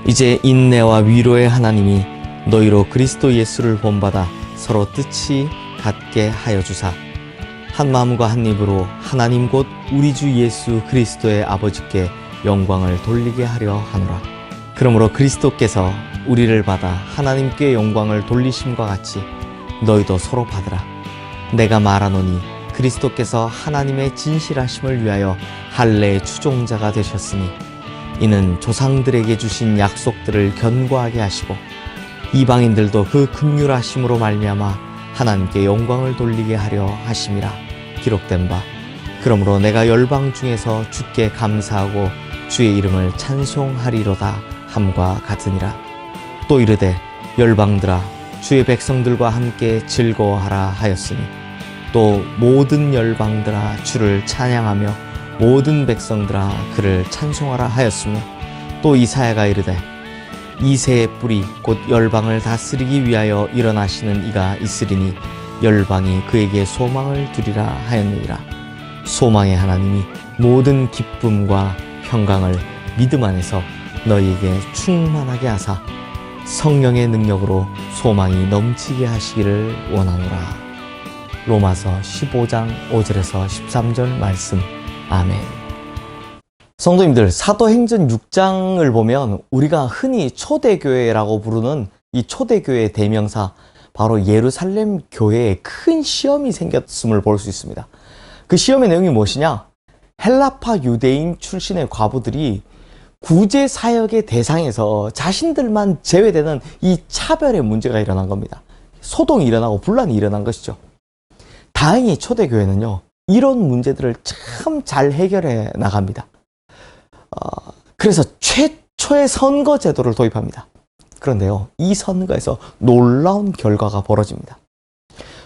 이제 인내와 위로의 하나님이 너희로 그리스도 예수를 본받아 서로 뜻이 같게 하여 주사 한 마음과 한 입으로 하나님 곧 우리 주 예수 그리스도의 아버지께 영광을 돌리게 하려 하노라. 그러므로 그리스도께서 우리를 받아 하나님께 영광을 돌리심과 같이 너희도 서로 받으라. 내가 말하노니 그리스도께서 하나님의 진실하심을 위하여 할례의 추종자가 되셨으니 이는 조상들에게 주신 약속들을 견고하게 하시고 이방인들도 그 긍휼하심으로 말미암아 하나님께 영광을 돌리게 하려 하심이라 기록된 바 그러므로 내가 열방 중에서 주께 감사하고 주의 이름을 찬송하리로다 함과 같으니라. 또 이르되 열방들아 주의 백성들과 함께 즐거워하라 하였으니 또 모든 열방들아 주를 찬양하며 모든 백성들아 그를 찬송하라 하였으며 또 이사야가 이르되 이새의 뿌리 곧 열방을 다스리기 위하여 일어나시는 이가 있으리니 열방이 그에게 소망을 두리라 하였느니라. 소망의 하나님이 모든 기쁨과 평강을 믿음 안에서 너희에게 충만하게 하사 성령의 능력으로 소망이 넘치게 하시기를 원하노라. 로마서 15장 5절에서 13절 말씀. 아멘. 성도님들, 사도행전 6장을 보면 우리가 흔히 초대교회라고 부르는 이 초대교회의 대명사 바로 예루살렘 교회에 큰 시험이 생겼음을 볼 수 있습니다. 그 시험의 내용이 무엇이냐? 헬라파 유대인 출신의 과부들이 구제 사역의 대상에서 자신들만 제외되는 이 차별의 문제가 일어난 겁니다. 소동이 일어나고 분란이 일어난 것이죠. 다행히 초대교회는요, 이런 문제들을 참 잘 해결해 나갑니다. 그래서 최초의 선거 제도를 도입합니다. 그런데요, 이 선거에서 놀라운 결과가 벌어집니다.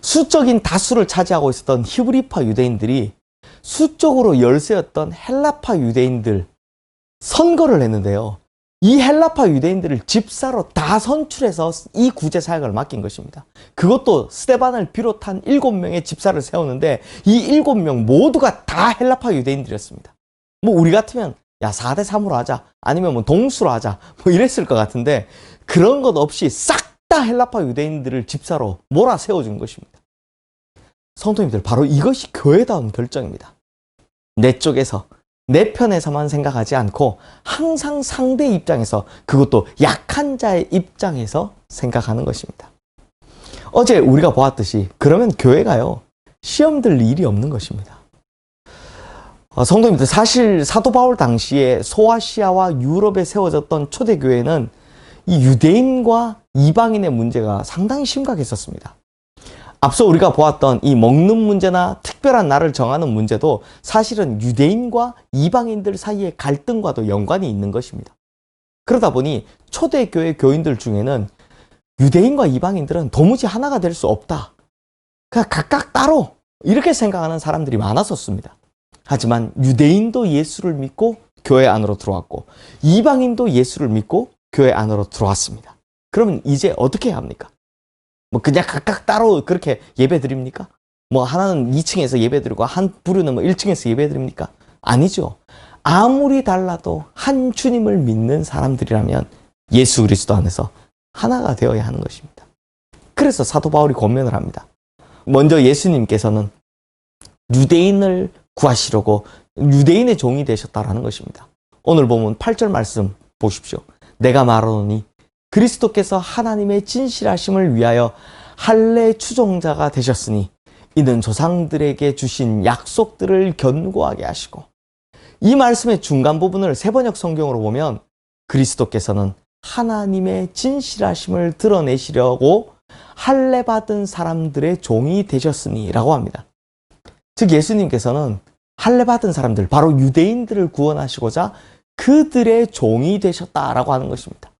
수적인 다수를 차지하고 있었던 히브리파 유대인들이 수적으로 열세였던 헬라파 유대인들 선거를 했는데요. 이 헬라파 유대인들을 집사로 다 선출해서 이 구제 사역을 맡긴 것입니다. 그것도 스데반을 비롯한 7명의 집사를 세우는데 이 7명 모두가 다 헬라파 유대인들이었습니다. 뭐 우리 같으면 야 4대 3으로 하자, 아니면 뭐 동수로 하자, 뭐 이랬을 것 같은데 그런 것 없이 싹 다 헬라파 유대인들을 집사로 몰아 세워준 것입니다. 성도님들, 바로 이것이 교회다운 결정입니다. 내 쪽에서, 내 편에서만 생각하지 않고 항상 상대 입장에서, 그것도 약한 자의 입장에서 생각하는 것입니다. 어제 우리가 보았듯이 그러면 교회가요, 시험 들 일이 없는 것입니다. 성도님들, 사실 사도 바울 당시에 소아시아와 유럽에 세워졌던 초대교회는 이 유대인과 이방인의 문제가 상당히 심각했었습니다. 앞서 우리가 보았던 이 먹는 문제나 특별한 날을 정하는 문제도 사실은 유대인과 이방인들 사이의 갈등과도 연관이 있는 것입니다. 그러다 보니 초대교회 교인들 중에는 유대인과 이방인들은 도무지 하나가 될 수 없다, 그냥 각각 따로 이렇게 생각하는 사람들이 많았었습니다. 하지만 유대인도 예수를 믿고 교회 안으로 들어왔고 이방인도 예수를 믿고 교회 안으로 들어왔습니다. 그러면 이제 어떻게 해야 합니까? 뭐 그냥 각각 따로 그렇게 예배 드립니까? 뭐 하나는 2층에서 예배 드리고 한 부류는 뭐 1층에서 예배 드립니까? 아니죠. 아무리 달라도 한 주님을 믿는 사람들이라면 예수 그리스도 안에서 하나가 되어야 하는 것입니다. 그래서 사도 바울이 권면을 합니다. 먼저 예수님께서는 유대인을 구하시려고 유대인의 종이 되셨다라는 것입니다. 오늘 보면 8절 말씀 보십시오. 내가 말하노니 그리스도께서 하나님의 진실하심을 위하여 할례 추종자가 되셨으니 이는 조상들에게 주신 약속들을 견고하게 하시고, 이 말씀의 중간 부분을 세번역 성경으로 보면 그리스도께서는 하나님의 진실하심을 드러내시려고 할례 받은 사람들의 종이 되셨으니 라고 합니다. 즉 예수님께서는 할례 받은 사람들, 바로 유대인들을 구원하시고자 그들의 종이 되셨다라고 하는 것입니다.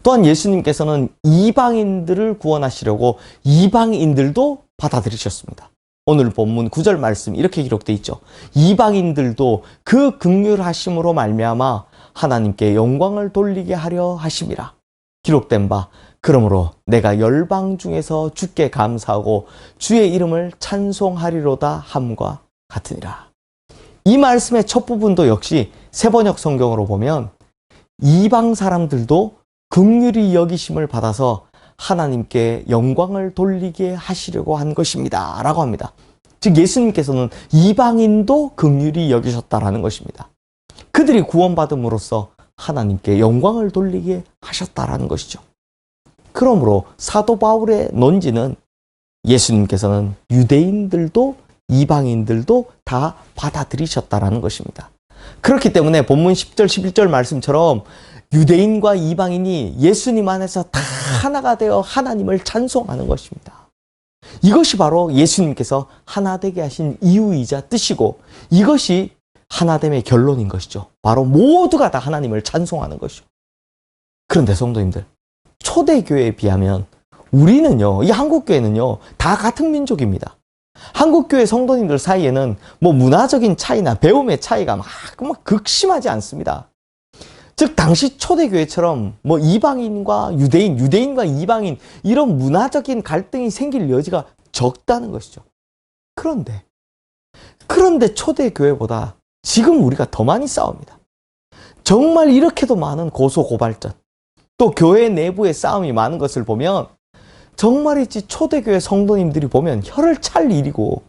또한 예수님께서는 이방인들을 구원하시려고 이방인들도 받아들이셨습니다. 오늘 본문 9절 말씀 이렇게 기록되어 있죠. 이방인들도 그 긍휼하심으로 말미암아 하나님께 영광을 돌리게 하려 하심이라 기록된 바 그러므로 내가 열방 중에서 주께 감사하고 주의 이름을 찬송하리로다 함과 같으니라. 이 말씀의 첫 부분도 역시 세번역 성경으로 보면 이방 사람들도 긍휼히 여기심을 받아서 하나님께 영광을 돌리게 하시려고 한 것입니다. 라고 합니다. 즉 예수님께서는 이방인도 긍휼히 여기셨다라는 것입니다. 그들이 구원받음으로써 하나님께 영광을 돌리게 하셨다라는 것이죠. 그러므로 사도 바울의 논지는 예수님께서는 유대인들도 이방인들도 다 받아들이셨다라는 것입니다. 그렇기 때문에 본문 10절, 11절 말씀처럼 유대인과 이방인이 예수님 안에서 다 하나가 되어 하나님을 찬송하는 것입니다. 이것이 바로 예수님께서 하나 되게 하신 이유이자 뜻이고 이것이 하나됨의 결론인 것이죠. 바로 모두가 다 하나님을 찬송하는 것이죠. 그런데 성도님들, 초대교회에 비하면 우리는요, 이 한국교회는요, 다 같은 민족입니다. 한국교회 성도님들 사이에는 뭐 문화적인 차이나 배움의 차이가 막 극심하지 않습니다. 즉 당시 초대교회처럼 뭐 이방인과 유대인, 유대인과 이방인 이런 문화적인 갈등이 생길 여지가 적다는 것이죠. 그런데 초대교회보다 지금 우리가 더 많이 싸웁니다. 정말 이렇게도 많은 고소고발전, 또 교회 내부의 싸움이 많은 것을 보면 정말이지 초대교회 성도님들이 보면 혀를 찰 일이고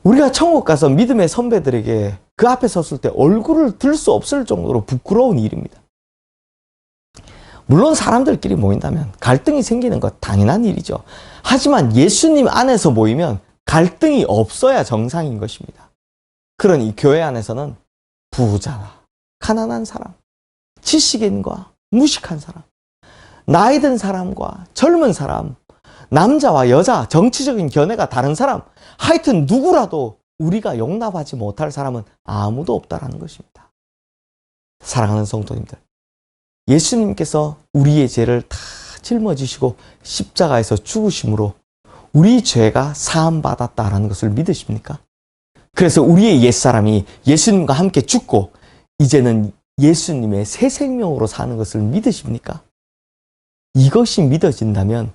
우리가 천국 가서 믿음의 선배들에게 그 앞에 섰을 때 얼굴을 들 수 없을 정도로 부끄러운 일입니다. 물론 사람들끼리 모인다면 갈등이 생기는 것 당연한 일이죠. 하지만 예수님 안에서 모이면 갈등이 없어야 정상인 것입니다. 그러니 교회 안에서는 부자나 가난한 사람, 지식인과 무식한 사람, 나이 든 사람과 젊은 사람, 남자와 여자, 정치적인 견해가 다른 사람, 하여튼 누구라도 우리가 용납하지 못할 사람은 아무도 없다라는 것입니다. 사랑하는 성도님들, 예수님께서 우리의 죄를 다 짊어지시고 십자가에서 죽으심으로 우리 죄가 사함받았다라는 것을 믿으십니까? 그래서 우리의 옛사람이 예수님과 함께 죽고 이제는 예수님의 새 생명으로 사는 것을 믿으십니까? 이것이 믿어진다면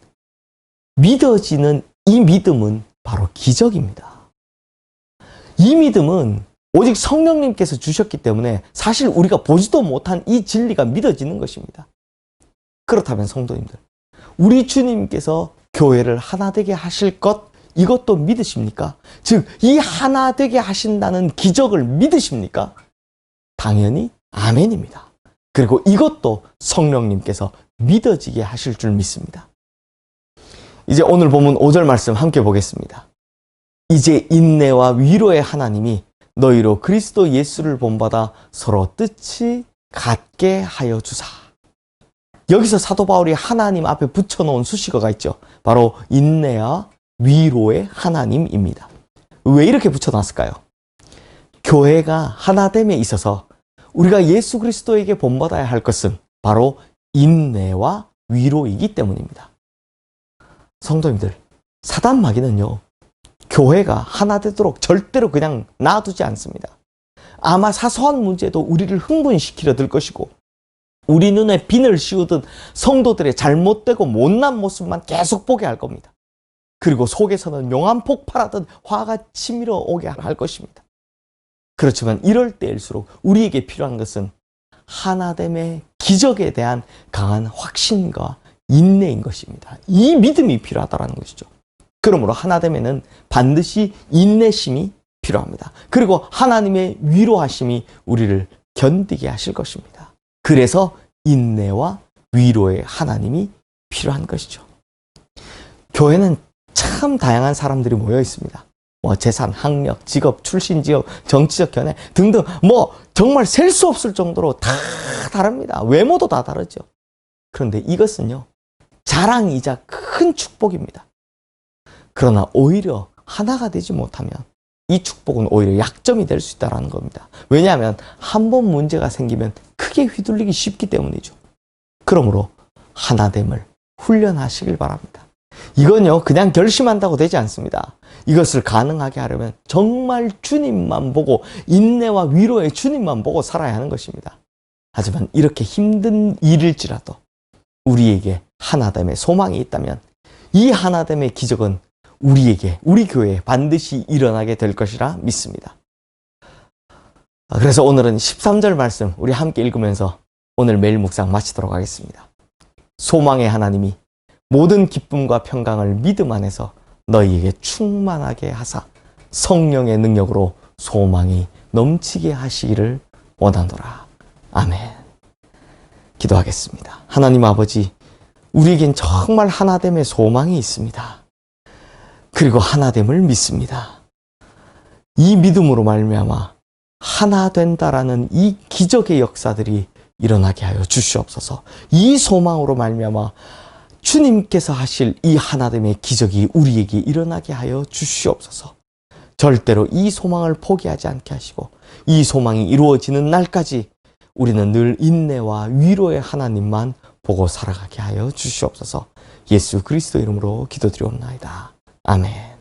믿어지는 이 믿음은 바로 기적입니다. 이 믿음은 오직 성령님께서 주셨기 때문에 사실 우리가 보지도 못한 이 진리가 믿어지는 것입니다. 그렇다면 성도님들, 우리 주님께서 교회를 하나 되게 하실 것, 이것도 믿으십니까? 즉, 이 하나 되게 하신다는 기적을 믿으십니까? 당연히 아멘입니다. 그리고 이것도 성령님께서 믿어지게 하실 줄 믿습니다. 이제 오늘 본문 5절 말씀 함께 보겠습니다. 이제 인내와 위로의 하나님이 너희로 그리스도 예수를 본받아 서로 뜻이 같게 하여 주사. 여기서 사도 바울이 하나님 앞에 붙여놓은 수식어가 있죠. 바로 인내와 위로의 하나님입니다. 왜 이렇게 붙여놨을까요? 교회가 하나됨에 있어서 우리가 예수 그리스도에게 본받아야 할 것은 바로 인내와 위로이기 때문입니다. 성도님들, 사단 마귀는요, 교회가 하나 되도록 절대로 그냥 놔두지 않습니다. 아마 사소한 문제도 우리를 흥분시키려 들 것이고 우리 눈에 비늘 씌우듯 성도들의 잘못되고 못난 모습만 계속 보게 할 겁니다. 그리고 속에서는 용암 폭발하듯 화가 치밀어 오게 할 것입니다. 그렇지만 이럴 때일수록 우리에게 필요한 것은 하나됨의 기적에 대한 강한 확신과 인내인 것입니다. 이 믿음이 필요하다는 것이죠. 그러므로 하나됨에는 반드시 인내심이 필요합니다. 그리고 하나님의 위로하심이 우리를 견디게 하실 것입니다. 그래서 인내와 위로의 하나님이 필요한 것이죠. 교회는 참 다양한 사람들이 모여 있습니다. 재산, 학력, 직업, 출신 지역, 정치적 견해 등등 정말 셀 수 없을 정도로 다 다릅니다. 외모도 다 다르죠. 그런데 이것은요, 자랑이자 큰 축복입니다. 그러나 오히려 하나가 되지 못하면 이 축복은 오히려 약점이 될 수 있다는 겁니다. 왜냐하면 한 번 문제가 생기면 크게 휘둘리기 쉽기 때문이죠. 그러므로 하나됨을 훈련하시길 바랍니다. 이건요, 그냥 결심한다고 되지 않습니다. 이것을 가능하게 하려면 정말 주님만 보고 인내와 위로의 주님만 보고 살아야 하는 것입니다. 하지만 이렇게 힘든 일일지라도 우리에게 하나됨의 소망이 있다면 이 하나됨의 기적은 우리에게, 우리 교회에 반드시 일어나게 될 것이라 믿습니다. 그래서 오늘은 13절 말씀 우리 함께 읽으면서 오늘 매일 묵상 마치도록 하겠습니다. 소망의 하나님이 모든 기쁨과 평강을 믿음 안에서 너희에게 충만하게 하사 성령의 능력으로 소망이 넘치게 하시기를 원하노라. 아멘. 기도하겠습니다. 하나님 아버지, 우리에겐 정말 하나됨의 소망이 있습니다. 그리고 하나됨을 믿습니다. 이 믿음으로 말미암아 하나 된다라는 이 기적의 역사들이 일어나게 하여 주시옵소서. 이 소망으로 말미암아 주님께서 하실 이 하나됨의 기적이 우리에게 일어나게 하여 주시옵소서. 절대로 이 소망을 포기하지 않게 하시고 이 소망이 이루어지는 날까지 우리는 늘 인내와 위로의 하나님만 보고 살아가게 하여 주시옵소서. 예수 그리스도 이름으로 기도드리옵나이다. 아멘.